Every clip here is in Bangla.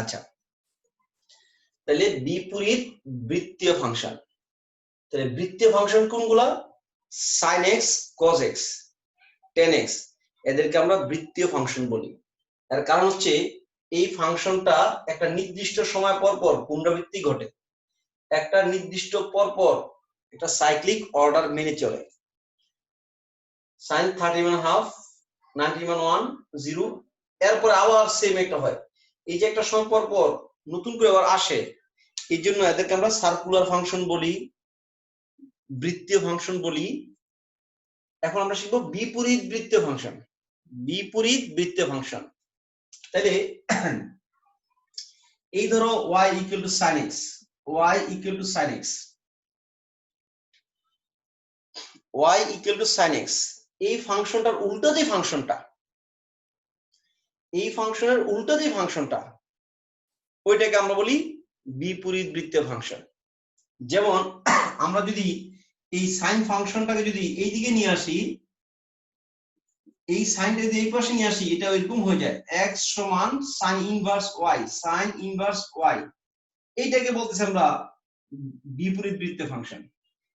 আচ্ছা, তাহলে বিপরীত বৃত্তীয় ফাংশন। তাহলে বৃত্তীয় ফাংশন কোনগুলা? sin x, cos x, tan x, এদেরকে আমরা বৃত্তীয় ফাংশন বলি। এর কারণ হচ্ছে এই ফাংশনটা একটা নির্দিষ্ট সময় পর পর পুনরাবৃত্তি ঘটে, একটা নির্দিষ্ট পর পর একটা সাইক্লিক অর্ডার মেনে চলে। sin 31.5, 91, 0, এরপর আবার সেম একটা হয়। এই যে একটা সময় পর পর নতুন করে আবার আসে, এই জন্য এদেরকে আমরা সার্কুলার ফাংশন বলি, বৃত্তীয় ফাংশন বলি। এখন আমরা শিখবো বিপরীত বৃত্তীয় ফাংশন। বিপরীত বৃত্তীয় ফাংশন, তাহলে এই ধরো y equal to sin x, y equal to sin x, y equal to sin x, এই ফাংশনটার উল্টো যে ফাংশনটা, এই ফাংশনের উল্টো যে ফাংশনটা, ওইটাকে আমরা বলি বিপরীত বৃত্তীয় ফাংশন। যেমন আমরা যদি এই সাইন ফাংশনটাকে যদি এই দিকে নিয়ে আসি, এই সাইনটা যদি এই পাশে নিয়ে আসি, এটা এরকম হয়ে যায় x সমান sin inverse y, sin inverse y, এইটাকে বলতেছি আমরা বিপরীত বৃত্তীয় ফাংশন।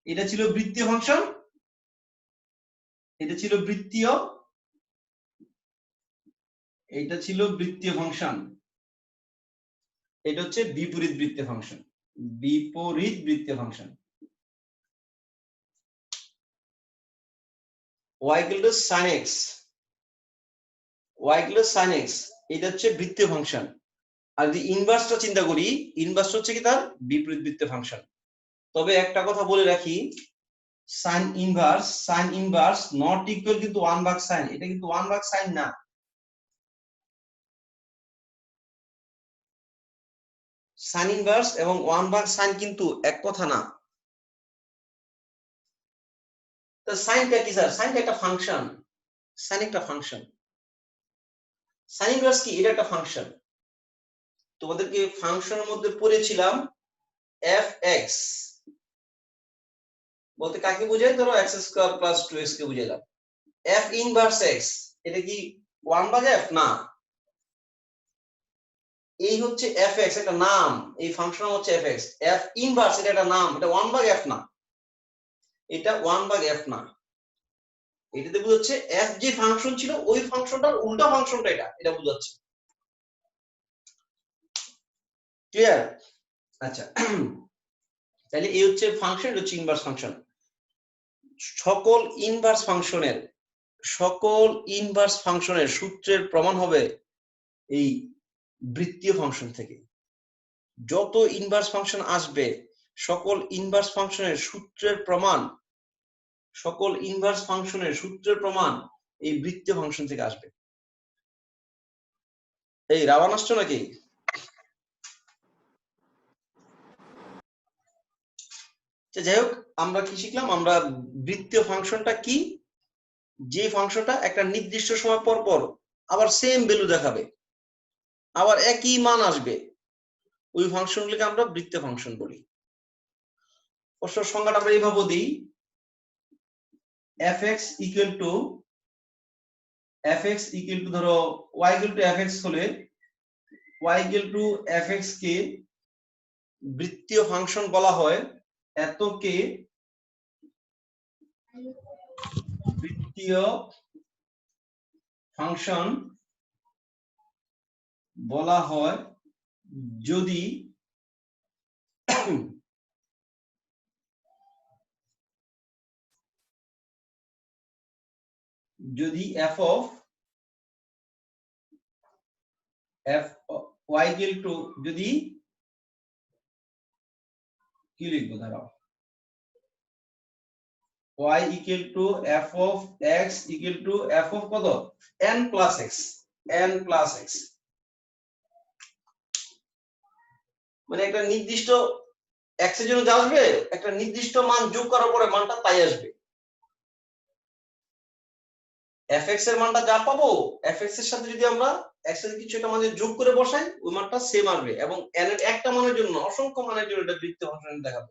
এটা ছিল বৃত্তীয় ফাংশন, এটা ছিল বৃত্তীয়, এটা ছিল বৃত্তীয় ফাংশন, এটা হচ্ছে বিপরীত বৃত্তীয় ফাংশন। বিপরীত বৃত্তীয় function y equal to sin x, y equal to sin x, এটা হচ্ছে বৃত্তীয় ফাংশন। আর যদি ইনভার্সটা চিন্তা করি, ইনভার্স হচ্ছে কি তার বিপরীত বৃত্তীয় ফাংশন। তবে একটা কথা বলে রাখি, sin ইনভার্স নট ইকুয়াল কিন্তু 1/sin, এটা কিন্তু 1/sin না। sin ইনভার্স এবং 1/sin কিন্তু এক কথা না। তো সাইনটা কি স্যার? সাইনটা একটা ফাংশন, সাইন একটা ফাংশন। sin ইনভার্স কি? এটা একটা ফাংশন। তোমাদেরকে ফাংশনের মধ্যে পড়েছিলাম fx বলতে কাকে বোঝায়? ধরো x² + 2x কে বুঝাইলাম। f ইনভার্স x, এটা কি 1/f? না, এই হচ্ছে fx একটা নাম, এই ফাংশন হচ্ছে fx। f ইনভার্স এটা একটা নাম, এটা 1/f না, এটা 1/f না। এটাতে বুঝাচ্ছে f যে ফাংশন ছিল ওই ফাংশনটার উল্টা ফাংশনটা, এটা বুঝাচ্ছে। ক্লিয়ার? আচ্ছা, তাহলে এই হচ্ছে ফাংশন, এটা হচ্ছে ইনভার্স ফাংশন। সকল ইনভার্স ফাংশনের সূত্রের প্রমাণ হবে এই বৃত্তীয় ফাংশন থেকে। যত ইনভার্স ফাংশন আসবে, সকল ইনভার্স ফাংশনের সূত্রের প্রমাণ এই বৃত্তীয় ফাংশন থেকে আসবে। এই রাওয়ান আসছো নাকি? যাই হোক, আমরা কি শিখলাম? আমরা বৃত্তীয় ফাংশনটা কি, যে ফাংশনটা একটা নির্দিষ্ট সময় পর পর আবার সেম ভ্যালু দেখাবে, আবার একই মান আসবে, ওই ফাংশনগুলোকে আমরা বৃত্তীয় ফাংশন বলি। অবশ্য সংজ্ঞাটা আমরা এইভাবে দিই, fx ইকুয়াল টু ধরো y ইকুয়াল টু fx হলে y ইকুয়াল টু fx কে বৃত্তীয় ফাংশন বলা হয়, এতকে বৃত্তীয় ফাংশন বলা হয় যদি f of y equal to, যদি কি লিখবো দাঁড়াও, y equal to f of x equal to f of কত? n plus x, মানে একটা নির্দিষ্ট x এর জন্য যা আসবে, একটা নির্দিষ্ট মান যোগ করার পরে মানটা তাই আসবে। fx এর মানটা যা পাবো, fx এর সাথে যদি আমরা x এর কিছু একটা মানে যোগ করে বসাই, ওই মানটা সেম আসবে। এবং n এর একটা মানের জন্য অসংখ্য মানের জন্য এটা বৃত্তীয় ফাংশন দেখাবে।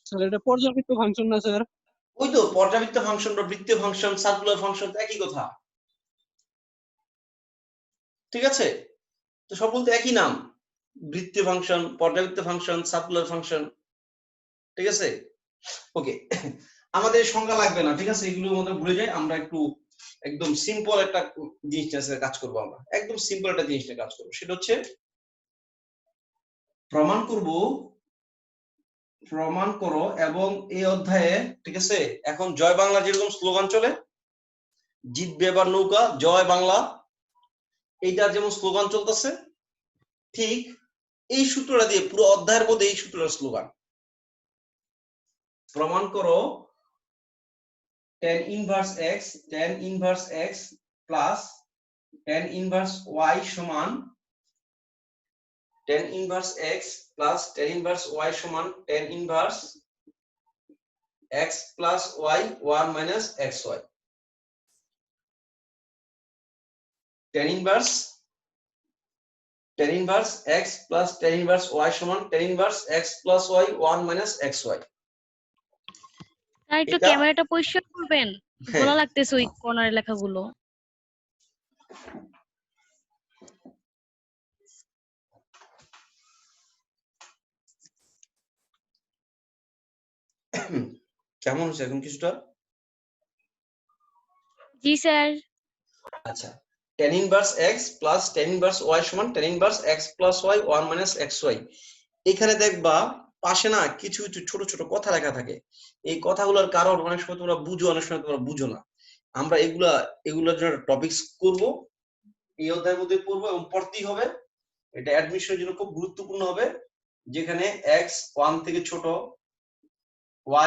স্যার এটা পর্যাবৃত্ত ফাংশন না স্যার? ওই তো পর্যাবৃত্ত ফাংশন বা বৃত্তীয় ফাংশন, সার্কুলার ফাংশন একই কথা। ঠিক আছে? তো সব বলতে একই নাম, বৃত্তীয় ফাংশন, পর্যাবৃত্ত ফাংশন, সার্কুলার ফাংশন, ঠিক আছে? ওকে, আমাদের সংজ্ঞা লাগবে না, ঠিক আছে? এগুলো আমাদের ভুলে যাই, আমরা একটু একদম সিম্পল একটা জিনিস নিয়ে কাজ করব। আমরা একদম সিম্পল একটা জিনিস নিয়ে কাজ করব, সেটা হচ্ছে প্রমাণ করো। এবং এই অধ্যায়ে, ঠিক আছে, এখন জয় বাংলা যেরকম স্লোগান চলে, জিতবে এবার নৌকা, জয় বাংলা, এইটার যেমন স্লোগান চলতেছে, ঠিক এই সূত্রটা দিয়ে পুরো অধ্যায়ের মধ্যে এই সূত্রটার স্লোগান। প্রমাণ করো tan inverse x plus tan inverse y সমান tan inverse x plus tan inverse y সমান tan inverse x plus y 1 minus xy। tan inverse x plus tan inverse y সমান tan inverse x plus y 1 minus xy। তাই একটু ক্যামেরাটা পরিষ্কার করবেন, ঘোলা লাগতেছে ওই কর্নারের লেখাগুলো। কেমন হচ্ছে এখন কিছুটা? জি স্যার। আচ্ছা, tan inverse x plus tan inverse y সমান tan inverse x plus y 1 minus xy। এখানে দেখবা পাশে না কিছু কিছু ছোট ছোট কথা লেখা থাকে। এই কথাগুলোর কারণ অনেক সময় তোমরা বুঝো, অনেক সময় তোমরা বুঝো না। আমরা এগুলোর জন্য টপিকস করব, এই অধ্যায়ের মধ্যে পড়বো এবং পড়তেই হবে। এটা অ্যাডমিশনের জন্য খুব গুরুত্বপূর্ণ হবে, যেখানে x 1 থেকে ছোট,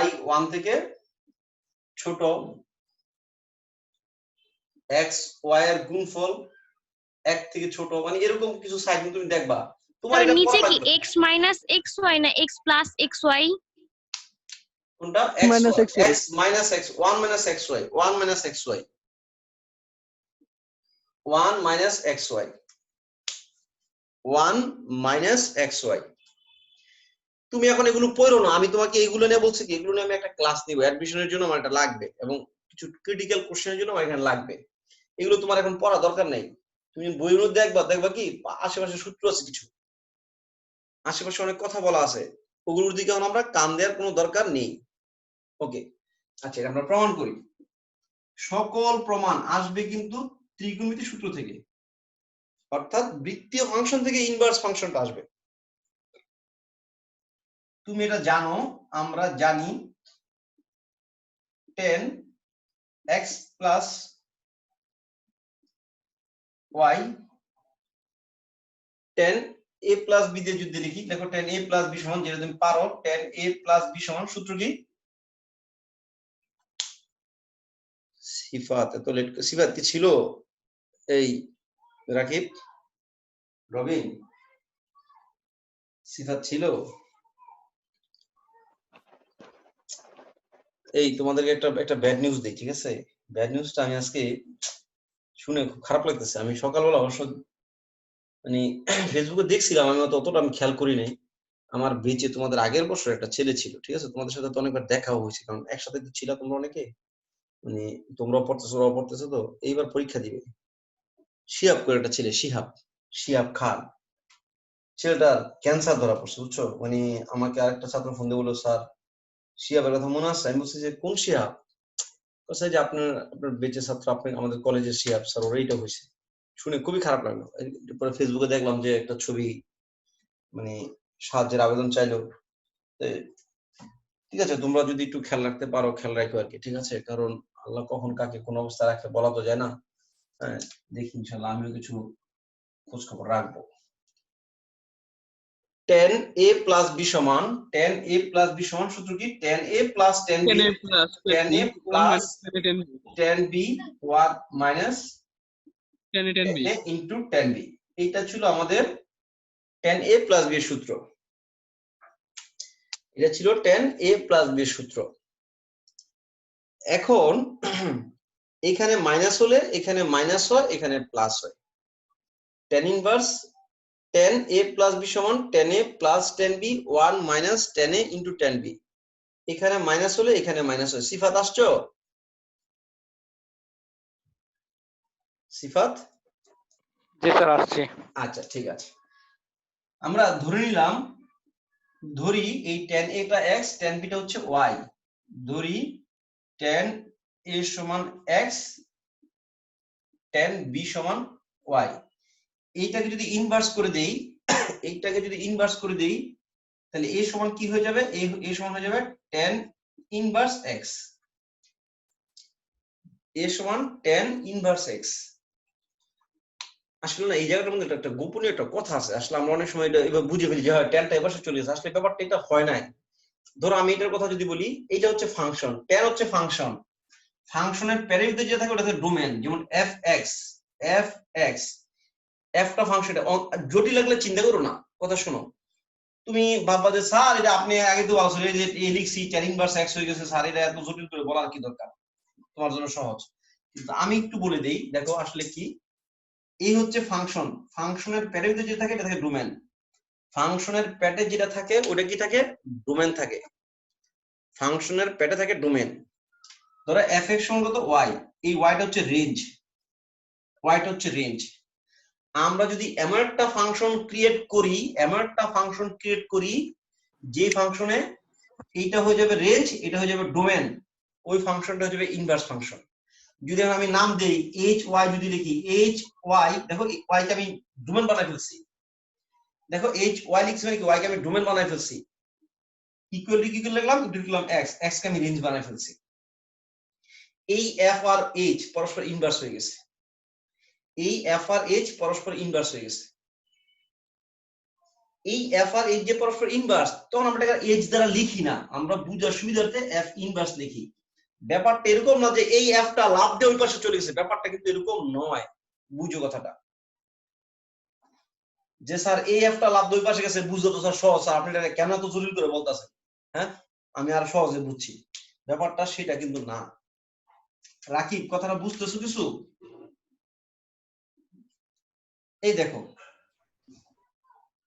y 1 থেকে ছোট, x y এর গুণফল 1 থেকে ছোট, মানে এরকম কিছু সাইন তুমি দেখবা। তোমার স্যার এটা নিচে পড়া কি লাগবে। x minus xy না x plus xy? কোনটা? x minus x 1 minus xy 1 minus xy 1 minus xy 1 minus xy। তুমি এখন এগুলো পড়ো না, আমি তোমাকে এগুলো নিয়ে বলছি কি, এগুলো নিয়ে আমি একটা ক্লাস নিব, অ্যাডমিশনের জন্য আমার এটা লাগবে এবং কিছু ক্রিটিক্যাল কোশ্চেনের জন্য আমার এখানে লাগবে। এগুলো তোমার এখন পড়া দরকার নেই। তুমি বইয়ের মধ্যে দেখবা কি আশেপাশে সূত্র আছে, কিছু আশেপাশে অনেক কথা বলা আছে, ওগুলোর দিকে আমরা কান দেওয়ার কোনো দরকার নেই। ওকে, আচ্ছা, এটা আমরা প্রমাণ করি। সকল প্রমাণ আসবে কিন্তু ত্রিকোণমিতির সূত্র থেকে, অর্থাৎ বৃত্তীয় ফাংশন থেকে ইনভার্স ফাংশনটা আসবে। তুমি এটা জানো, আমরা জানি tan x plus y tan a plus b দিয়ে যদি লিখি, দেখো tan a plus b সমান, যেটা তুমি পারো, tan a plus b সমান সূত্র কি? সিফাত এত লেট, সিফাত কি ছিল? এই রাকিব, রবিন, সিফাত ছিল? এই তোমাদেরকে একটা ব্যাড নিউজ দেই, ঠিক আছে? ব্যাড নিউজটা আমি আজকে শুনে খুব খারাপ লাগতেছে। আমি সকালবেলা অবশ্য মানে ফেসবুকে দেখছিলাম, আমি অতটা খেয়াল করি নাই। আমার বেঁচে তোমাদের আগের বছর একটা ছেলে ছিল, ঠিক আছে? তোমাদের সাথে তো অনেকবার দেখাও হয়েছে, কারণ একসাথে তো ছিল তোমরা অনেকে, মানে তোমরাও পড়তেছো, ওরাও পড়তেছো, তো এইবার পরীক্ষা দিবে। শিহাব করে একটা ছেলে, শিহাব খান, ছেলেটার ক্যান্সার ধরা পড়ছে, বুঝছো? মানে আমাকে আরেকটা ছাত্র ফোন দিয়ে বললো, স্যার শিহাবের কথা মনে আছে? আমি বলছি যে কোন শিহাব? যে আপনার বেঁচে ছাত্র, আপনি আমাদের কলেজের শিহাব স্যার, ওর এইটা হয়েছে। শুনে খুবই খারাপ লাগলো। পরে ফেসবুকে দেখলাম যে একটা ছবি, মানে সাহায্যের আবেদন চাইলো। ঠিক আছে, তোমরা যদি একটু খেয়াল রাখতে পারো, খেয়াল রাখো আর কি, ঠিক আছে? কারণ আল্লাহ কখন কাকে কোন অবস্থা রাখে বলা তো যায় না। হ্যাঁ, দেখি ইনশাল্লাহ আমিও কিছু খোঁজ খবর রাখবো। tan a plus b সমান, tan a plus b সমান সূত্র কি? tan a plus tan b, tan a plus tan b 1 minus tan a into tan b। এইটা ছিল আমাদের tan a plus b এর সূত্র। এটা ছিল tan a plus b এর সূত্র। এখন এখানে মাইনাস হলে এখানে মাইনাস হয়, এখানে প্লাস হয়। tan inverse tan a plus b সমান tan a plus tan b 1 minus tan a into tan b। এখানে মাইনাস হলে এখানে মাইনাস হয়। সিফাত আসছো? সিফাত জি স্যার আসছে। আচ্ছা ঠিক আছে, আমরা ধরে নিলাম, ধরি এই tan a টা x, tan b টা হচ্ছে y, ধরি tan a সমান x, tan b সমান y। এইটাকে যদি ইনভার্স করে দেই, এইটাকে যদি ইনভার্স করে দেই, তাহলে a সমান কি হয়ে যাবে, a সমান হয়ে যাবে tan ইনভার্স x, a সমান tan ইনভার্স x। আসলে না এই জায়গাটার মধ্যে একটা গোপনীয় একটা কথা আছে, আসলে আমরা অনেক সময় এটা এবার বুঝে ফেলি যে হয় ট্যানটা এবার চলে গেছে, আসলে ব্যাপারটা এটা হয় নাই। ধরো আমি এটার কথা যদি বলি, এটা হচ্ছে ফাংশন, ট্যান হচ্ছে ফাংশন, ফাংশনের প্যারামিটার যেটা থাকে ওটা হচ্ছে ডোমেন, যেমন এফ এক্স, এফ এক্স, এফটা ফাংশন, জটিল লাগলে চিন্তা করো না, কথা শোনো। তুমি ভাববা যে স্যার এটা আপনি আগে তো বলছো যে এ লিখছি tan ইনভার্স x হয়ে গেছে, স্যার এটা এত জটিল করে বলার কি দরকার, তোমার জন্য সহজ। কিন্তু আমি একটু বলে দেই, দেখো আসলে কি, এই হচ্ছে ফাংশন, ফাংশনের প্যারামিটার যেটা থাকে এটা থাকে ডোমেন, ফাংশনের প্যাটে যেটা থাকে ওটা কি থাকে, ডোমেন থাকে, ফাংশনের প্যাটে থাকে ডোমেন। ধরো এফ এক্স সমান কত ওয়াই, এই ওয়াইটা হচ্ছে রেঞ্জ, ওয়াইটা হচ্ছে রেঞ্জ। আমরা যদি এমন একটা ফাংশন ক্রিয়েট করি, এমন একটা ফাংশন ক্রিয়েট করি যে ফাংশনে এইটা হয়ে যাবে রেঞ্জ, এটা হয়ে যাবে ডোমেন, ওই ফাংশনটা হয়ে যাবে ইনভার্স ফাংশন। যদি আমি নাম দেই এইচ ওয়াই, যদি লিখি এইচ ওয়াই, দেখো ওয়াই কে আমি ডোমেন বানাই ফেলছি, দেখো এইচ ওয়াই লিখছি মানে কি ওয়াই কে আমি ডোমেন বানাই ফেলছি, ইকুয়াল কি করে লিখলাম, ইকুয়াল লিখলাম এক্স, এক্স কে আমি রেঞ্জ বানাই ফেলছি। এই এফ আর এইচ পরস্পর ইনভার্স হয়ে গেছে, এই এফ আর এইচ পরস্পর ইনভার্স হয়ে গেছে। এই এফ আর এইচ যে পরস্পর ইনভার্স, তখন আমরা এটা এইচ দ্বারা লিখি না, আমরা বুঝার সুবিধার্থে এফ ইনভার্স লিখি। ব্যাপারটা এরকম না যে এই এফটা লাভ দিয়ে ওই পাশে চলে গেছে, ব্যাপারটা কিন্তু এরকম নয়, বুঝো কথাটা। যে স্যার এই এফটা লাভ দিয়ে ওই পাশে গেছে, বুঝতে তো স্যার সহজ, স্যার আপনি এটা কেন এত জটিল করে বলতেছেন, হ্যাঁ আমি আর সহজে বুঝছি, ব্যাপারটা সেটা কিন্তু না। রাকিব কথাটা বুঝতেছো কিছু? এই দেখো,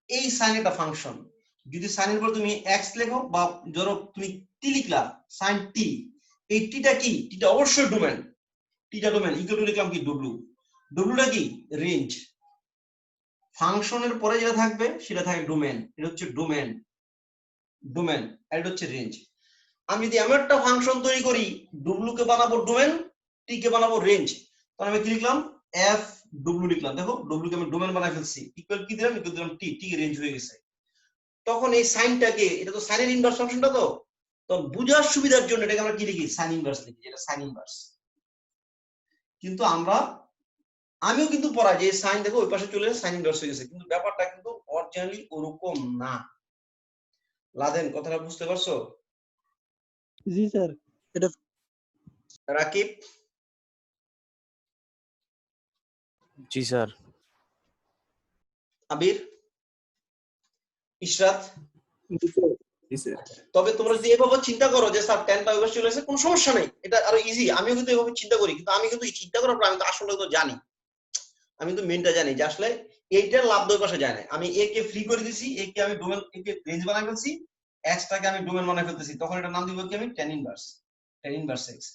এই সাইন একটা ফাংশন, যদি সাইনের পর তুমি এক্স লেখো বা ধরো তুমি টি লিখলা, সাইন টি, এই টিটা কি, টিটা অবশ্যই ডোমেন, টিটা ডোমেন, ইকুয়াল টু লিখলাম কি ডব্লিউ, ডব্লিউটা কি রেঞ্জ, ফাংশনের পরে যেটা থাকবে সেটা থাকে ডোমেন, এটা হচ্ছে ডোমেন, ডোমেন আর এটা হচ্ছে রেঞ্জ। আমি যদি এমন একটা ফাংশন তৈরি করি, ডব্লিউ কে বানাবো ডোমেন, টি কে বানাবো রেঞ্জ, তাহলে আমি কি লিখলাম এফ ডব্লিউ লিখলাম, দেখো ডব্লিউ কে আমি ডোমেন বানাই ফেলছি, ইকুয়াল কি দিলাম, ইকুয়াল দিলাম টি, টি রেঞ্জ হয়ে গেছে। তখন এই সাইনটাকে, এটা তো সাইনের ইনভার্স ফাংশনটা, তো বুঝার সুবিধার জন্য এটাকে আমরা কি লিখি, সাইন ইনভার্স লিখি, এটা সাইন ইনভার্স। কিন্তু আমিও কিন্তু পড়াই যে সাইন দেখো ওই পাশে চলে সাইন ইনভার্স হয়ে গেছে, কিন্তু ব্যাপারটা কিন্তু অরিজিনালি ওরকম না। লাদেন কথাটা বুঝতে পারছো? জি স্যার। এটা রাকিব? জি স্যার। আবির? ইশরাত? জি স্যার। তবে তোমরা যদি এভাবে চিন্তা করো যে স্যার টেনটা ওই পাশে চলে গেছে, কোনো সমস্যা নেই, এটা আরো ইজি। আমিও কিন্তু এভাবে চিন্তা করি, কিন্তু আমি কিন্তু চিন্তা করার পর আমি তো আসলে তো জানি, আমি তো মেনটা জানি যে আসলে এইটার লাভ দুই পাশে যায় না। আমি এ কে ফ্রি করে দিছি, এ কে আমি ডোমেন, এ কে রেঞ্জ বানাই ফেলছি, এক্স টাকে আমি ডোমেন বানাই ফেলতেছি, তখন এটা নাম দিব কি আমি tan inverse, tan inverse x.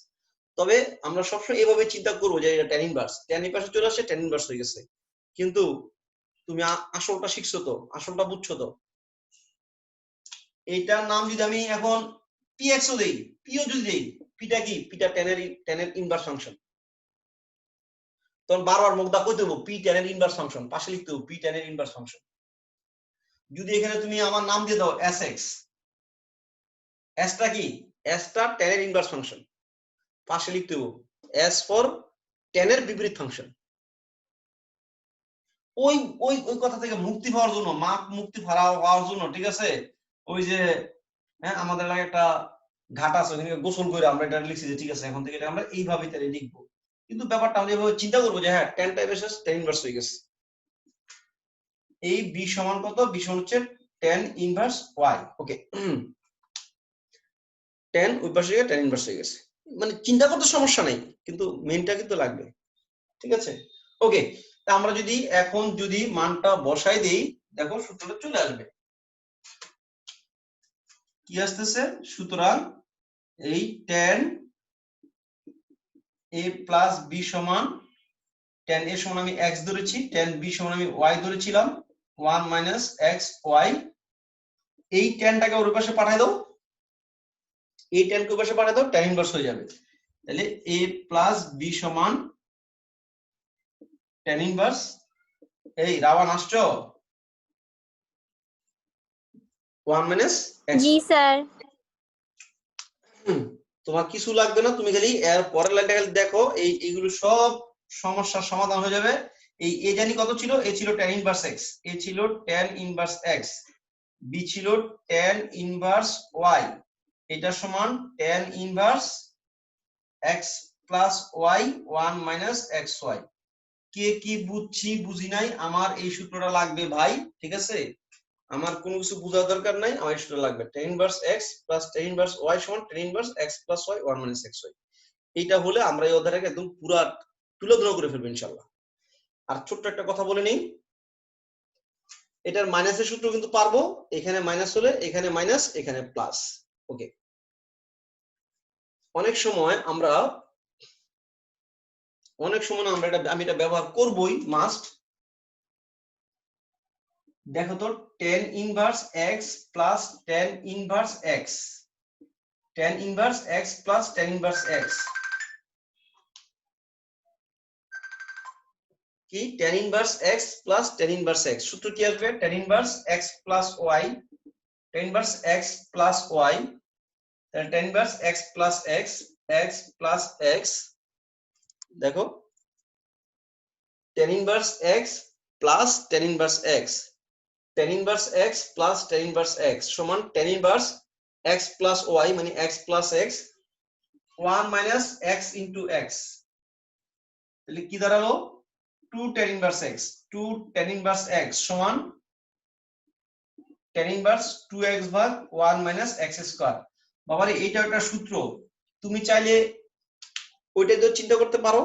তবে আমরা সবসময় এভাবে চিন্তা করবো যে এটা tan ইনভার্স, tan এর পাশে চলে আসছে tan ইনভার্স হয়ে গেছে। কিন্তু তুমি আসলটা শিখছো তো, আসলটা বুঝছো তো। এইটার নাম যদি আমি এখন পি এক্স ও দেই, পিও যদি দেই, পিটা কি, পিটা tan এর ইনভার্স ফাংশন, তখন বারবার মুখটা কই দেবো পি tan এর ইনভার্স ফাংশন, পাশে লিখতে হবে পি tan এর ইনভার্স ফাংশন। যদি এখানে তুমি আমার নাম দিয়ে দাও এস এক্স, এসটা কি, এসটা tan এর ইনভার্স ফাংশন, পাশে লিখতে হবে এস ফর tan এর বিপরীত ফাংশন। ওই ওই ওই কথা থেকে মুক্তি পাওয়ার জন্য, মুক্তি পাওয়ার জন্য, ঠিক আছে, ওই যে হ্যাঁ আমাদের লাগে একটা ঘাট আছে, ওখানে গোসল করে আমরা এটা লিখছি যে ঠিক আছে এখন থেকে এটা আমরা এইভাবে তাহলে লিখবো। কিন্তু ব্যাপারটা আমরা এভাবে চিন্তা করবো যে হ্যাঁ tan টাইপ এসে tan ইনভার্স হয়ে গেছে। এই বি সমান কত, বি সমান হচ্ছে tan ইনভার্স y, ওকে, tan ওই পাশে গিয়ে tan ইনভার্স হয়ে গেছে, মানে চিন্তা করতে সমস্যা নাই, কিন্তু মেনটা কিন্তু লাগবে, ঠিক আছে, ওকে। তা আমরা যদি এখন যদি মানটা বসাই দেই, দেখো সূত্রটা চলে আসবে, কি আসতেছে, সুতরাং এই tan a প্লাস b সমান tan a সমান আমি x ধরেছি, tan b সমান আমি y ধরেছিলাম, 1 - xy। এই tanটাকে ওর পাশে পাঠিয়ে দাও, এই tan কে ওর পাশে পাঠিয়ে দাও, tan ইনভার্স হয়ে যাবে। তাহলে a + b সমান tan ইনভার্স, এই রাওয়ান আসছো, 1 - x। জি স্যার। তোমার কিছু লাগবে না, তুমি খালি এর পরের লাইনটা খালি দেখো, এইগুলো সব সমস্যার সমাধান হয়ে যাবে। এই এ জানি কত ছিল, এ ছিল tan ইনভার্স x, এ ছিল tan ইনভার্স x, b ছিল tan ইনভার্স y, এটা সমান tan inverse x plus y 1 - xy। কে কি বুঝছি বুঝি নাই, আমার এই সূত্রটা লাগবে ভাই, ঠিক আছে? আমার কোনো কিছু বোঝার দরকার নাই, আমার এই সূত্র লাগবে tan inverse x plus tan inverse y সমান tan inverse x plus y 1 - xy। এইটা হলে আমরা এই অধ্যায়টাকে একদম পুরা তুলে করে ফেলবো ইনশাআল্লাহ। আর ছোট্ট একটা কথা বলে নিই, এটার মাইনাসের সূত্র কিন্তু পারবো, এখানে মাইনাস হলে এখানে মাইনাস, এখানে প্লাস। ওকে, অনেক সময় আমরা আমি এটা ব্যবহার করবই, মাস্ট। দেখো তো, tan inverse x plus tan inverse x, tan inverse x plus tan inverse x কি, tan inverse x plus tan inverse x সূত্র কি আসবে, tan inverse x plus y, tan inverse x plus y, তাহলে tan inverse x plus x, x plus x, দেখো tan inverse x plus tan inverse x, tan inverse x plus tan inverse x সমান tan inverse x plus y মানে x plus x 1 - x into x। তাহলে কি দাঁড়ালো, 2 tan inverse x, 2 tan inverse x সমান tan ইনভার্স 2x ভাগ 1 - x স্কয়ার। বাবারে এইটা একটা সূত্র, তুমি চাইলে ওইটা দিয়ে চিন্তা করতে পারো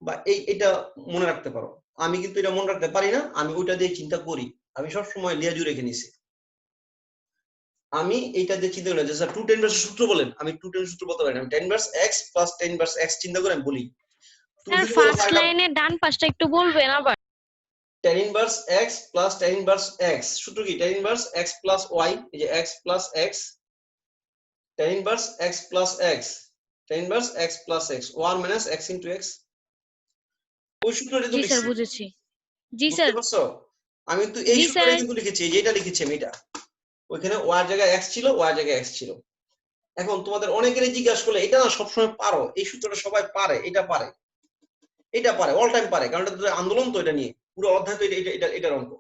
বা এটা মনে রাখতে পারো। আমি কিন্তু এটা মনে রাখতে পারি না, আমি ওইটা দিয়ে চিন্তা করি, আমি সব সময় লিয়াজু রেখে নিছি। আমি এইটা দিয়ে চিন্তা করি যে স্যার 2 tan ইনভার্স সূত্র বলেন, আমি 2 tan সূত্র বলতে পারি না, আমি tan inverse x plus tan inverse x চিন্তা করে আমি বলি। স্যার ফার্স্ট লাইনে ডান পাশটা একটু বলবেন আবার। tan inverse x plus tan inverse x সূত্র কি, tan inverse x plus y, এই যে x plus x, tan inverse x plus x, tan inverse x plus x 1 - x into x। ওই সূত্রটা তো জি স্যার লিখছি, বুঝেছি। জি বুঝতে স্যার। পারছো? আমি তো এই জি সূত্রটা স্যার। কিন্তু লিখেছি, এই যে এটা লিখেছি আমি, এটা ওইখানে y এর জায়গায় x ছিল, y এর জায়গায় x ছিল। এখন তোমাদের অনেকেরই জিজ্ঞাসা করলে, এটা না সবসময় পারো, এই সূত্রটা সবাই পারে, এটা পারে, এটা পারে, অল টাইম পারে, কারণ এটা আন্দোলন তো, এটা নিয়ে পুরো অধ্যায় তো এটার অঙ্ক,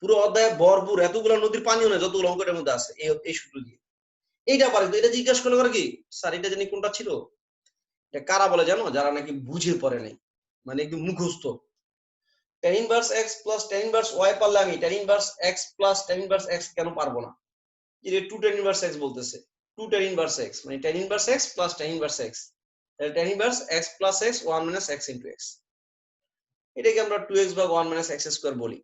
পুরো অধ্যায়ে ভরপুর এতগুলো নদীর পানিও না যতগুলো অঙ্ক এর মধ্যে আছে এই সূত্র দিয়ে। এইটা পারে, তো এটা জিজ্ঞাসা করলে করে কি স্যার এটা জানি কোনটা ছিল, এটা কারা বলে জানো, যারা নাকি বুঝে পড়ে নাই, মানে একদম মুখস্থ। tan inverse x plus tan inverse y পারলে আমি tan inverse x plus tan inverse x কেন পারবো না? যে 2 tan ইনভার্স x বলতেছে, 2 tan ইনভার্স x মানে tan inverse x plus tan inverse x, তাহলে tan inverse x plus x 1 - x into x, এটাকে আমরা 2x ভাগ 1 - x স্কয়ার বলি।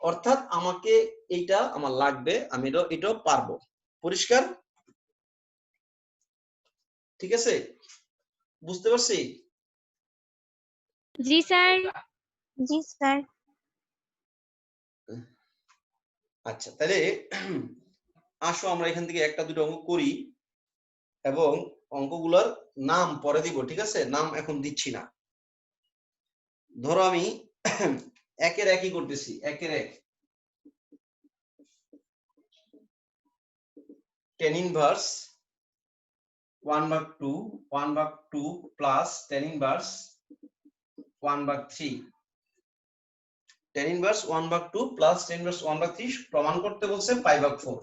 অর্থাৎ আমাকে এইটা আমার লাগবে, আমি এটাও পারবো। পরিষ্কার? ঠিক আছে, বুঝতে পারছি? জি স্যার। জি স্যার। আচ্ছা, তাহলে আসো আমরা এখান থেকে একটা দুটো অঙ্ক করি এবং অঙ্কগুলোর নাম পরে দিব, ঠিক আছে? নাম এখন দিচ্ছি না। ধরো আমি একের একই করতেছি, একের এক tan inverse 1/2 1/2 plus tan inverse 1/3, tan inverse 1/2 plus tan inverse 1/3 প্রমাণ করতে বলছে π/4।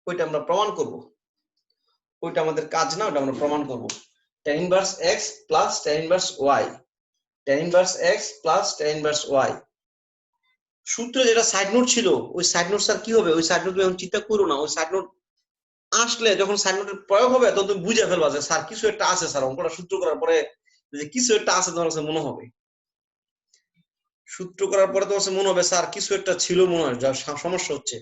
ওইটা আমরা প্রমাণ করব, ওইটা আমাদের কাজ না, ওটা আমরা প্রমাণ করব। tan inverse x plus tan inverse y, tan inverse x plus tan inverse y সূত্রে যেটা সাইড নোট ছিল, ওই সাইড নোট স্যার কি হবে, ওই সাইড নোট এখন চিন্তা করো না, ওই সাইড নোট আসলে যখন সাইড নোটের প্রয়োগ হবে তখন তুমি বুঝে ফেলবা যে স্যার কিছু একটা আছে, স্যার অঙ্কটা সূত্র করার পরে যে কিছু একটা আছে তোমার কাছে মনে হবে, সূত্র করার পরে তোমার কাছে মনে হবে স্যার কিছু একটা ছিল মনে হয়, যা সমস্যা হচ্ছে।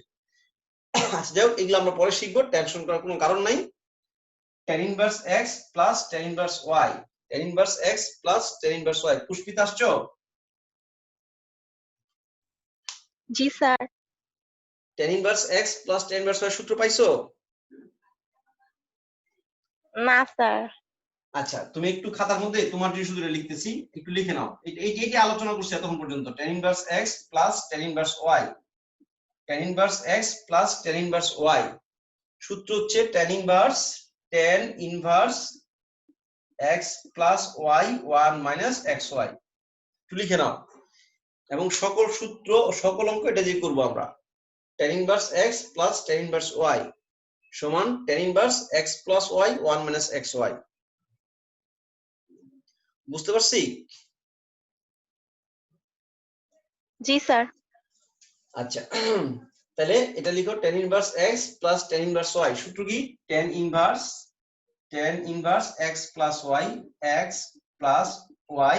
যাই হোক, এগুলো আমরা পরে শিখবো, টেনশন করার কোনো কারণ নাই। tan inverse x plus tan inverse y, tan inverse x plus tan inverse y। Pushpita আসছো? জি sir. tan inverse x plus tan inverse y সূত্র পাইছো? না স্যার। আচ্ছা, তুমি একটু খাতার মধ্যে তোমার যে সূত্রটা লিখতেছি একটু লিখে নাও। এই যে আলোচনা করছি এতক্ষণ পর্যন্ত, tan inverse x plus tan inverse y, tan inverse x plus tan inverse y সূত্র হচ্ছে tan inverse x plus y 1 minus xy। একটু লিখে নাও এবং সকল সূত্র সকল অঙ্ক এটা দিয়ে করব আমরা। tan inverse x plus tan inverse y সমান tan inverse x plus y 1 minus xy। বুঝতে পারছি? জি স্যার। আচ্ছা, তাহলে এটা লিখো tan inverse x plus tan inverse y সূত্র কি? tan inverse x plus y x plus y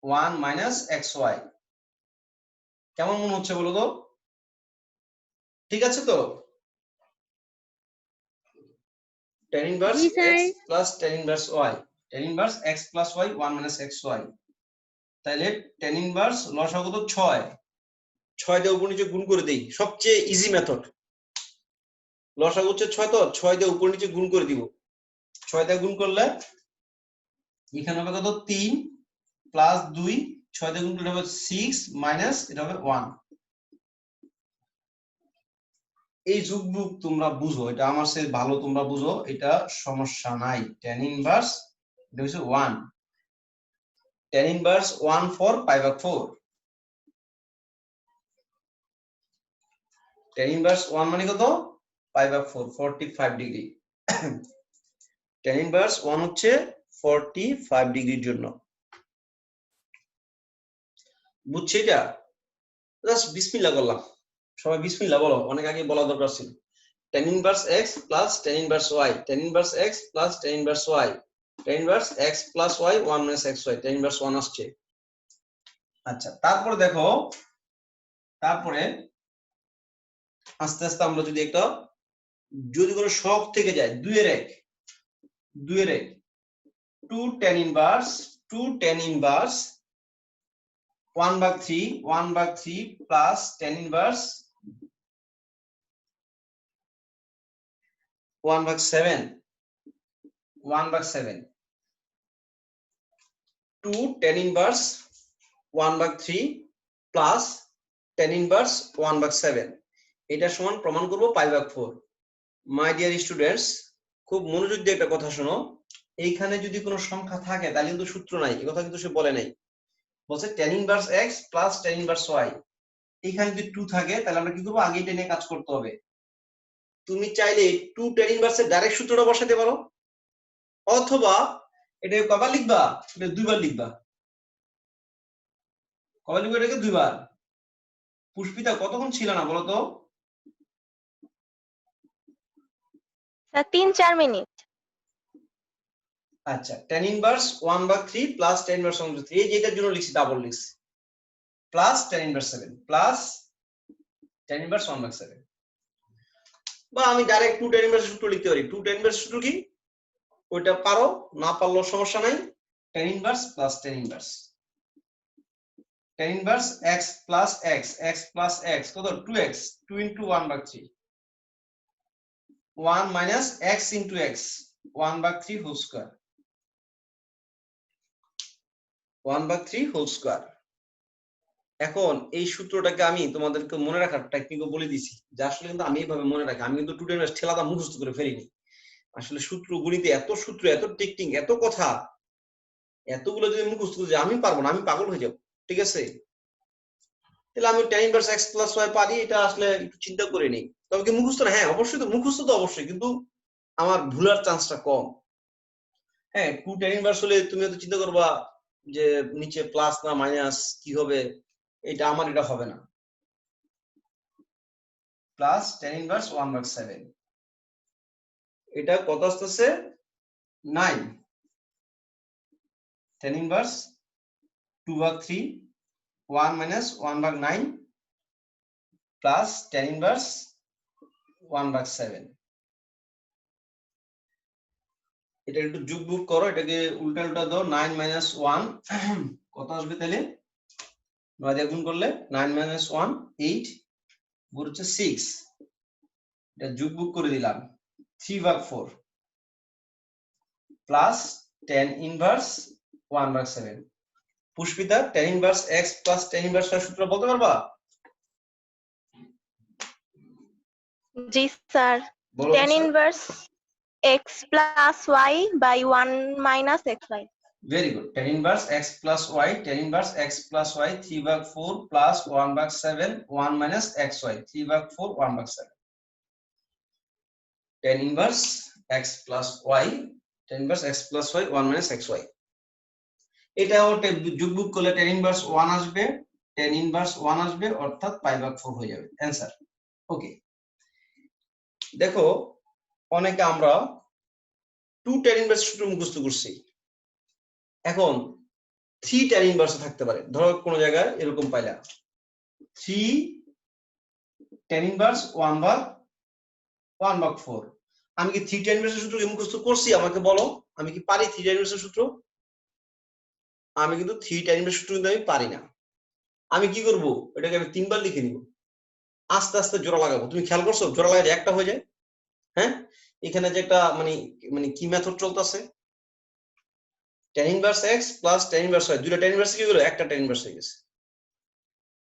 1 minus xy। কেমন মনে হচ্ছে বলো তো? ঠিক আছে তো? tan ইনভার্স জি sir. x plus tan inverse y, tan inverse x plus y 1 minus xy। তাহলে tan ইনভার্স লসাগু তো 6, 6 দিয়ে উপর নিচে গুণ করে দেই, সবচেয়ে ইজি মেথড। লসাগু হচ্ছে 6, তো 6 দিয়ে উপর নিচে গুণ করে দিব। 6 দিয়ে গুণ করলে এখানে হবে কত? 3 প্লাস 2, 6 দিয়ে গুণ করলে হবে 6 মাইনাস এটা হবে 1। এই যুগবুক তোমরা বুঝো, এটা আমার চেয়ে ভালো তোমরা বুঝো, এটা সমস্যা নাই। tan ইনভার্স এটা হচ্ছে 1, tan ইনভার্স 1 4 π/4, tan ইনভার্স 1 মানে কত? π/4 45 ডিগ্রি। tan ইনভার্স 1 হচ্ছে 45 ডিগ্রির জন্য। বুঝছি এটা? জাস্ট বিসমিল্লাহ করলাম। সবাই বিসমিল্লাহ বলো, অনেক আগে বলা দরকার ছিল। tan inverse x plus tan inverse y, tan inverse x plus tan inverse y, tan inverse x plus y 1 minus xy, tan inverse 1 আসছে। আচ্ছা, তারপরে দেখো, তারপরে আস্তে আস্তে আমরা যদি কোনো শখ থেকে যায় 2 এর 1, 2 tan inverse 1/3 plus tan inverse 1/7, 2 tan inverse 1/3 plus tan inverse 1/7, এটা সমান প্রমাণ করব π/4। মাই ডিয়ার স্টুডেন্টস, খুব মনোযোগ দিয়ে একটা কথা শোনো। এইখানে যদি কোনো সংখ্যা থাকে তাহলে কিন্তু সূত্র নাই, এই কথা কিন্তু সে বলে নাই। বলছে tan inverse x plus tan inverse y। এইখানে যদি 2 থাকে তাহলে আমরা কি করব? আগে এটা নিয়ে কাজ করতে হবে। তুমি চাইলে 2 tan ইনভার্স এর ডাইরেক্ট সূত্রটা বসাতে পারো, অথবা এটা কবার লিখবা? এটা দুইবার লিখবা। কবার লিখবা এটাকে? দুইবার। পুষ্পিতা কতক্ষণ ছিল না বলো তো? Sir 3-4 minute. আচ্ছা, tan inverse 1/3 plus tan inverse 1/3, এই যেটার জন্য লিখছি ডাবল লিখছি, plus tan inverse 7 plus tan inverse 1/7। বা আমি ডাইরেক্ট 2 tan ইনভার্স সূত্র লিখতে পারি। 2 tan ইনভার্স সূত্র কি? ওইটা পারো, না পারলেও সমস্যা নাই। tan inverse plus tan inverse x plus x plus x কত? 2x, 2 into 1/3, 1 minus x into x 1/3 whole square, 1/3 whole square. এখন এই সূত্রটাকে আমি তোমাদেরকে মনে রাখার টেকনিকও বলে দিছি, যে আসলে কিন্তু আমি এইভাবে মনে রাখি। আমি কিন্তু 2 tan ইনভার্স ঠেলাটা মুখস্থ করে ফেলিনি। আসলে সূত্র গণিতে এত সূত্র, এত টেকনিক, এত কথা, এতগুলো যদি মুখস্থ করে আমি পারবো না, আমি পাগল হয়ে যাব। ঠিক আছে? তাহলে আমি tan inverse x plus y পারি, এটা আসলে একটু চিন্তা করে নেই। তবে কি মুখস্থ না? হ্যাঁ অবশ্যই, তো মুখস্থ তো অবশ্যই, কিন্তু আমার ভুলার চান্সটা কম। হ্যাঁ, 2 tan ইনভার্স হলে তুমি তো চিন্তা করবা যে নিচে প্লাস না মাইনাস কি হবে, এটা আমার এটা হবে না। প্লাস tan ইনভার্স 1/7, এটা কত আসতেছে? 9। tan inverse 2/3 1 minus 1/9 plus tan inverse 1/7। এটা একটু যোগ বুক করো, এটাকে উল্টা উল্টা দাও, 9 মাইনাস 1 কত আসবে তাহলে? 9 দিয়ে গুণ করলে 9 মাইনাস 1 8 গুণ হচ্ছে 6, এটা যোগ বুক করে দিলাম 3/4 plus tan inverse 1/7। Pushpita tan inverse x plus tan inverse y সূত্র বলতে পারবা? জি স্যার। বলো tan inverse x plus y by 1 minus xy. Very good. tan inverse x plus y, tan inverse x plus y 3/4 plus 1/7 1 minus xy 3/4 1/7। tan inverse x plus y, tan inverse x plus y 1 minus xy। এটাও যোগবিয়োগ করলে tan ইনভার্স 1 আসবে, tan ইনভার্স 1 আসবে, অর্থাৎ π/4 হয়ে যাবে অ্যানসার। ওকে, দেখো অনেকে আমরা 2 tan ইনভার্স সূত্র মুখস্থ করছি, এখন 3 tan ইনভার্স থাকতে পারে। ধরো কোন জায়গায় এরকম পাইলা 3 tan ইনভার্স 1/4। আমি কি 3 tan ইনভার্সের সূত্র মুখস্থ করছি? আমাকে বলো, আমি কি পারি 3 tan ইনভার্সের সূত্র? আমি কিন্তু 3 tan ইনভার্স সূত্র কিন্তু আমি পারি না। আমি কি করব, এটাকে আমি 3 বার লিখে নিব, আস্তে আস্তে জোড়া লাগাবো। তুমি খেয়াল করছো জোড়া লাগালে একটা হয়ে যায়? হ্যাঁ, এখানে যে একটা মানে কি মেথড চলতেছে, tan inverse x plus tan inverse y, দুইটা tan ইনভার্স কি হলো, একটা tan ইনভার্স হয়ে গেছে।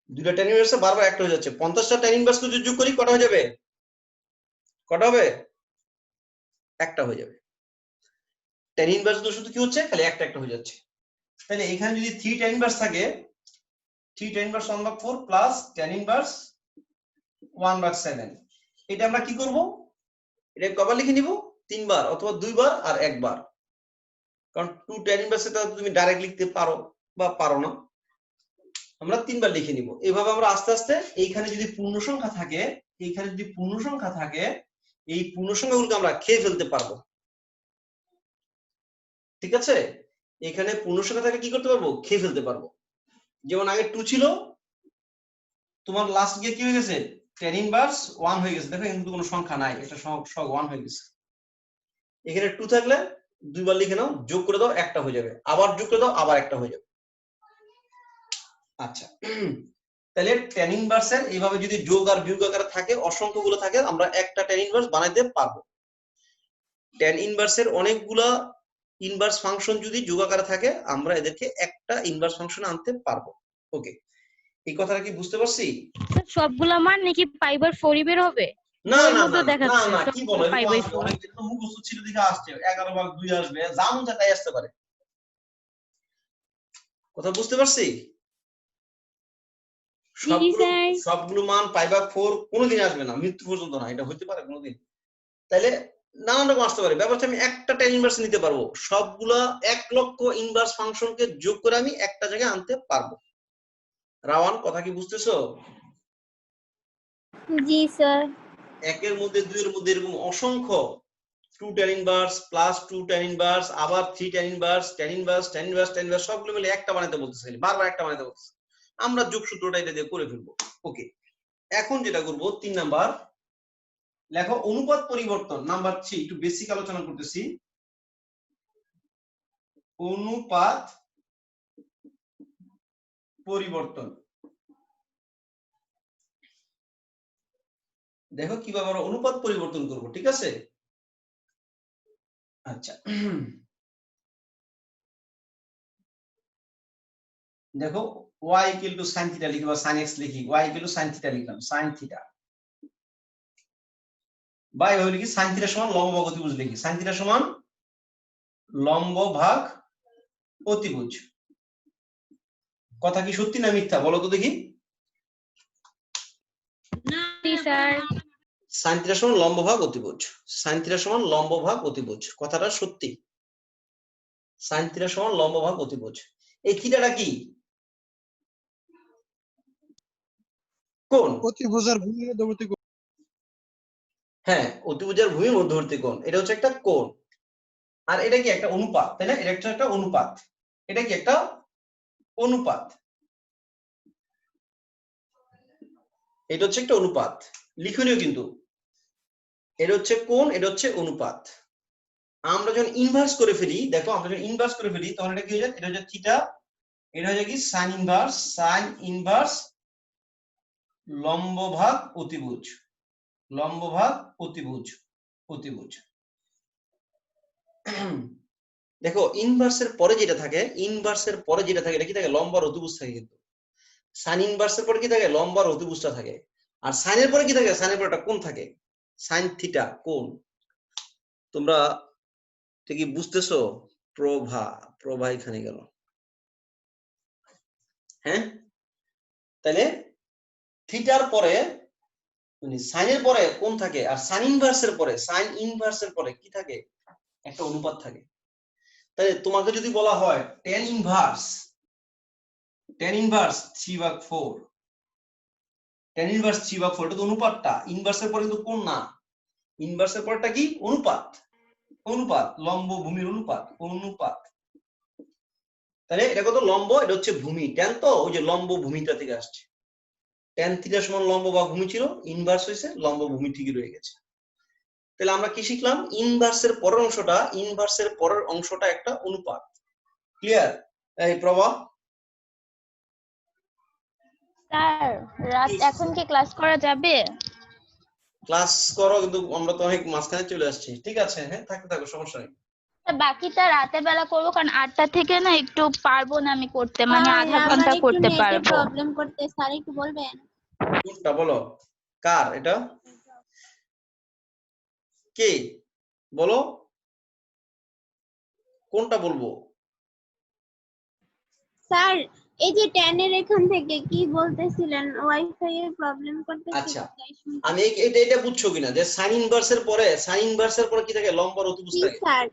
দুইটা tan ইনভার্সে বারবার একটা হয়ে যাচ্ছে। 50টা tan ইনভার্স কে যদি যোগ করি কটা হয়ে যাবে? কটা হবে? একটা হয়ে যাবে। tan ইনভার্স তো শুধু কি হচ্ছে, খালি একটা একটা হয়ে যাচ্ছে। তাহলে এখানে যদি 3 tan ইনভার্স থাকে, 3 tan inverse 1/4 plus tan inverse 1/7, এটা আমরা কি করব, এটা কবার লিখে নিব? 3 বার অথবা 2 বার আর 1 বার। কারণ 2 tan ইনভার্স এটা তুমি ডাইরেক্ট লিখতে পারো বা পারো না, আমরা 3 বার লিখে নিব। এইভাবে আমরা আস্তে আস্তে এইখানে যদি পূর্ণ সংখ্যা থাকে, এইখানে যদি পূর্ণ সংখ্যা থাকে, এই পূর্ণ সংখ্যাগুলোকে আমরা খেয়ে ফেলতে পারবো। ঠিক আছে, এখানে পূর্ণ সংখ্যা থাকে কি করতে পারবো, খেয়ে ফেলতে পারবো। যেমন আগে 2 ছিল, তোমার লাস্ট গিয়ে কি হয়ে গেছে, tan ইনভার্স 1 হয়ে গেছে। দেখো কিন্তু কোনো সংখ্যা নাই, এটা সব 1 হয়ে গেছে। এখানে 2 থাকলে 2 বার লিখে নাও, যোগ করে দাও, একটা হয়ে যাবে, আবার যোগ করে দাও, আবার একটা হয়ে যাবে। আচ্ছা, তাহলে tan ইনভার্সের এইভাবে যদি যোগ আর বিয়োগ আকারে থাকে, অসংখ্যগুলো থাকে, আমরা একটা tan ইনভার্স বানাইতে পারবো। tan ইনভার্সের অনেকগুলা ইনভার্স ফাংশন যদি যোগ আকারে থাকে, আমরা এদেরকে একটা ইনভার্স ফাংশন আনতে পারবো। ওকে, এই কথাটা কি বুঝতে পারছি? সবগুলা মান নাকি π/4 বের হবে? না বইয়ের না না মধ্যে না দেখাচ্ছে না, কি বলো, এরকম আসবে? π/4। অনেক তো মুখস্থ ছিল দেখে আসছে 11/2 আসবে, যেমন তাই আসতে পারে। কথা বুঝতে পারছি? জি স্যার। সবগুলো মান π/4 কোনোদিন আসবে না, মৃত্যু পর্যন্ত না, এটা হইতে পারে কোনোদিন। তাইলে নানান রকম আসতে পারে। ব্যাপারটা আমি একটা tan ইনভার্স নিতে পারবো, সবগুলা 1 লক্ষ ইনভার্স ফাংশনকে যোগ করে আমি একটা জায়গায় আনতে পারবো। রাওয়ান, কথা কি বুঝতেছো? জি স্যার। একের মধ্যে, দুইয়ের মধ্যে এরকম অসংখ্য 2 tan inverse plus 2 tan inverse, আবার 3 tan inverse, tan inverse, tan inverse, tan inverse, সবগুলো মিলে একটা বানাতে বলতেছে, বারবার একটা বানাতে বলতেছে। আমরা যোগ সূত্রটা এটা দিয়ে করে ফেলবো। ওকে, এখন যেটা করব 3 নাম্বার, লেখো অনুপাত পরিবর্তন। নাম্বার 3 একটু বেসিক আলোচনা করতেছি। অনুপাত পরিবর্তন, দেখো কিভাবে আমরা অনুপাত পরিবর্তন করব। ঠিক আছে, আচ্ছা দেখো y = sin θ লিখি বা sin x লিখি, y = sin θ লিখলাম, sin θ বা এভাবে লিখি sin θ সমান লম্ব ভাগ অতিভুজ লিখি, sin θ সমান লম্ব ভাগ অতিভুজ। কথা কি সত্যি না মিথ্যা বলো তো দেখি? জি স্যার। sin θ সমান লম্ব ভাগ অতিভুজ, sin θ সমান লম্ব ভাগ অতিভুজ, কথাটা সত্যি। sin θ সমান লম্ব ভাগ অতিভুজ। এই থিটাটা কি? কোণ। অতিভুজার ভূমি মধ্যবর্তী কোণ। হ্যাঁ, অতিভুজের ভূমির মধ্যবর্তী কোণ, এটা হচ্ছে একটা কোণ। আর এটা কি একটা অনুপাত, তাই না? এটা একটা অনুপাত, এটা কি একটা অনুপাত, এটা হচ্ছে একটা অনুপাত, লিখনীয় কিন্তু। এটা হচ্ছে কোণ, এটা হচ্ছে অনুপাত। আমরা যখন ইনভার্স করে ফেলি, দেখো আমরা যখন ইনভার্স করে ফেলি তখন এটা কি হয়ে যায়, এটা হচ্ছে থিটা, এটা হয়ে যায় কি সাইন ইনভার্স লম্ব ভাগ অতিভুজ, লম্ব ভাগ অতিভুজ, অতিভুজ। দেখো ইনভার্সের পরে যেটা থাকে, ইনভার্সের পরে যেটা থাকে এটা কি থাকে, লম্ব আর অতিভুজ থাকে। কিন্তু সাইন ইনভার্সের পরে কি থাকে, লম্ব আর অতিভুজটা থাকে। আর সাইনের পরে কি থাকে, সাইনের পরে একটা কোণ থাকে, সাইন থিটা কোণ। তোমরা কি বুঝতেছো? প্রভা এখানে গেল। হ্যাঁ, তাহলে থিটার পরে মানে সাইনের পরে কোণ থাকে, আর সাইন ইনভার্সের পরে কি থাকে, একটা অনুপাত থাকে। তাহলে তোমাকে যদি বলা হয় tan ইনভার্স 3/4, tan ইনভার্স 3/4, এটা তো অনুপাতটা, ইনভার্সের পরে কিন্তু কোণ না, ইনভার্সের পরটা কি, অনুপাত, লম্ব ভূমির অনুপাত। তাহলে এটা কত, লম্ব, এটা হচ্ছে ভূমি, ট্যান তো ওই যে লম্ব ভূমিটা থেকে আসছে, ট্যান থিটা সমান লম্ব বা ভূমি ছিল, ইনভার্স হয়েছে, লম্ব ভূমি ঠিকই রয়ে গেছে। তাহলে আমরা কি শিখলাম, ইনভার্সের পরের অংশটা একটা অনুপাত। ক্লিয়ার? এই প্রভা, স্যার রাত এখন কি ক্লাস করা যাবে? ক্লাস করো, কিন্তু আমরা তো অনেক মাঝখানে চলে আসছি। ঠিক আছে, হ্যাঁ থাকো, সমস্যা নেই। বাকিটা রাতের বেলা করবো, কারণ 8টা থেকে না একটু পারবো না আমি করতে, মানে আধা আমার ঘন্টা একটু করতে নেটে পারবো। প্রবলেম করতে, স্যার একটু বলবেন? কোনটা বলো, কার এটা, কে বলো, কোনটা বলবো? স্যার এই যে 10 এর এখান থেকে কি বলতেছিলেন, ওয়াইফাই এর প্রবলেম করতেছিল, আচ্ছা, তাই শুনতে। আমি এটা বুঝছো কিনা, যে সাইন ইনভার্সের পরে কি থাকে, লম্ব আর অতিভুজ জি থাকে। স্যার।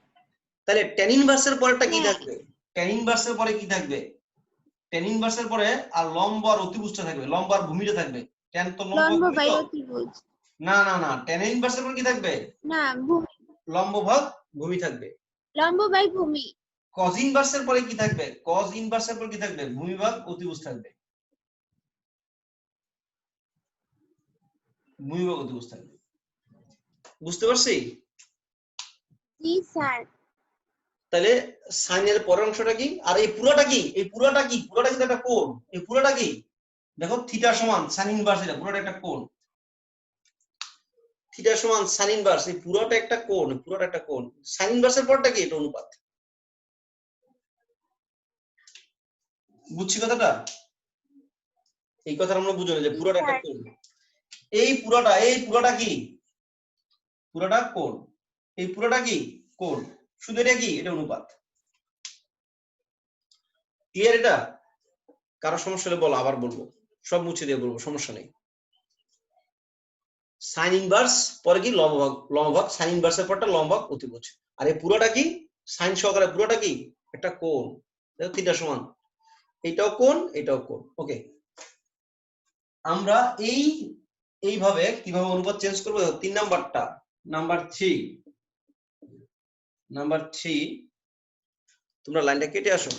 তাহলে tan ইনভার্সের পরেরটা কি হ্যাঁ। থাকবে, tan ইনভার্সের পরে কি থাকবে, tan ইনভার্সের পরে আর লম্ব আর অতিভুজটা থাকবে, লম্ব আর ভূমিটা থাকবে। tan তো লম্ব লম্ব ভূমি বাই তো, অতিভুজ। না tan ইনভার্সের পরে কি থাকবে, না, ভূমি। লম্ব ভাগ ভূমি থাকবে। লম্ব বাই ভূমি। cos ইনভার্সের পরে কি থাকবে, ভূমি ভাগ অতিভুজ থাকবে, বুঝতে পারছি? জি স্যার। তাহলে সাইনের পরের অংশটা কি, আর এই পুরোটা কি, পুরোটা কিন্তু একটা কোণ, এই পুরোটা কি, দেখো থিটা সমান সাইন ইনভার্স, এটা পুরোটা একটা কোণ, থিটা সমান সাইন ইনভার্স, এই পুরোটা একটা কোণ, সাইন ইনভার্সের পরটা কি, এটা অনুপাত। বুঝছি কথাটা? এই কথা আমরা বুঝো না, যে পুরোটা একটা কোণ, এই পুরোটা কি, পুরোটা কোণ, এই পুরোটা কি, কোণ, শুধু এটা কি, এটা অনুপাত। ক্লিয়ার? এটা কারো সমস্যা হলে বলো, আবার বলবো, সব মুছে দিয়ে বলবো, সমস্যা নেই। সাইন ইনভার্স পরে কি, লম্ব ভাগ, সাইন ইনভার্সের পরটা লম্ব ভাগ অতিভুজ, আর এই পুরোটা কি, সাইন সহকারে পুরোটা কি, একটা কোণ, দেখো থিটা সমান, এইটাও কোণ, এটাও কোণ। ওকে, আমরা এইভাবে কিভাবে অনুপাত চেঞ্জ করবো, 3 নাম্বারটা, নাম্বার 3, তোমরা লাইনটা কেটে আসো,